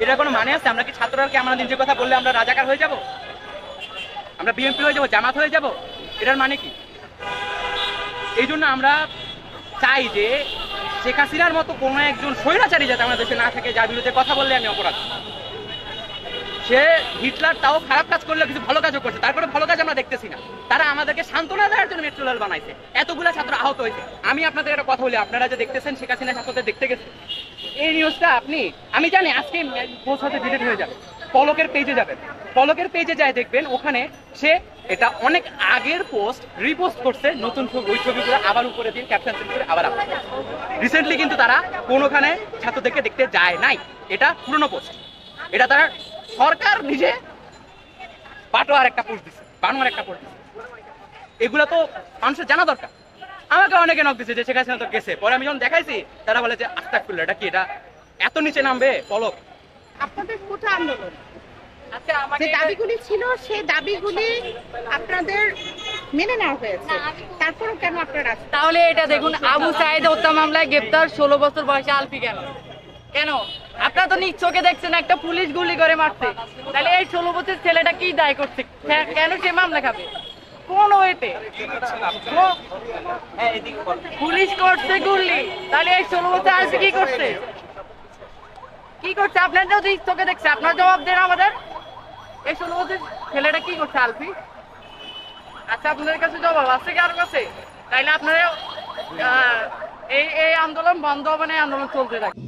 এটা কোনো মানে আছে? আমরা কি ছাত্ররা কি আমরা নিজের কথা বললে আমরা রাজাকার হয়ে যাব, আমরা বিএনপি হয়ে যাব, জামাত হয়ে যাব? এটার মানে কি? এই জন্য আমরা চাই যে শেখ হাসিনার মতো কোনো একজন স্বৈরাচারী যাতে আমাদের দেশে না থাকে, যার বিরুদ্ধে কথা বললে আমি অপরাধ। সে হিটলার তাও খারাপ কাজ করলে কিছু ভালো কাজও করছে, তারপরে ভালো কাজ আমরা দেখতেছি না। তারা আমাদেরকে সান্ত্বনা দেওয়ার জন্য মেট্রো রেল বানাইছে, এতগুলা ছাত্র আহত হয়েছে। আমি আপনাদের একটা কথা বলি, আপনারা যে দেখতেছেন শেখ হাসিনা ছাত্রদের দেখতে গেছে, এই নিউজটা আমি জানি আজকে পোস্ট হতে ডিলিট হয়ে যাবে, পলকের পেজে যাবেন, পলকের পেজে যায় দেখবেন ওখানে সে এটা অনেক আগের পোস্ট রিপোস্ট করছে, নতুন ওই ছবিগুলো আবার উপরে দিয়ে ক্যাপশন চেঞ্জ করে আবার রিসেন্টলি কিন্তু তারা কোনোখানে ছাত্রদেরকে দেখতে যায় নাই, এটা পুরনো পোস্ট। এটা তারা সরকার নিজে বানোয়ার একটা পোস্ট দিচ্ছে, বানোয়ার একটা পোস্ট দিচ্ছে। এগুলো তো মানুষের জানা দরকার। আমাকে অনেকে নক দিচ্ছে যে শেখ হাসিনা তো গেছে, পরে আমি যখন দেখাইছি তারা বলে যে আস্তাগফিরুল্লাহ, এটা কি, এটা এত নিচে নামবে? পলক, আপনাদের কোটা আন্দোলন যে দাবিগুলি ছিল সেই দাবিগুলি আপনাদের মেনে নেওয়া হয়েছে, তারপরেও কেন আপনারা? তাহলে এটা দেখুন, আবু সাইদ হত্যা মামলায় গ্রেপ্তার 16 বছর বয়সে আলফি কেন? কেন? আপনারা তো নিজ চোখে দেখছেন একটা পুলিশ গুলি করে মারছে, তাহলে এই 16 বছরের ছেলেটা কি দায় করছে? কেন সে মামলা খাবে? কোন ওয়েতে পুলিশ করছে গুলি, তাহলে এই 16 বছর আলফি কি করছে? কি করছে? আপনারা তো নিজ চোখে দেখছে, আপনারা জবাব দেন আমাদের। এই 16 বছর ছেলেটা কি করছে আলফি? আচ্ছা, আপনাদের কাছে জবাব আছে কার কাছে? তাইলে আপনারা এই আন্দোলন বন্ধ হবে না, আন্দোলন চলতে থাকে।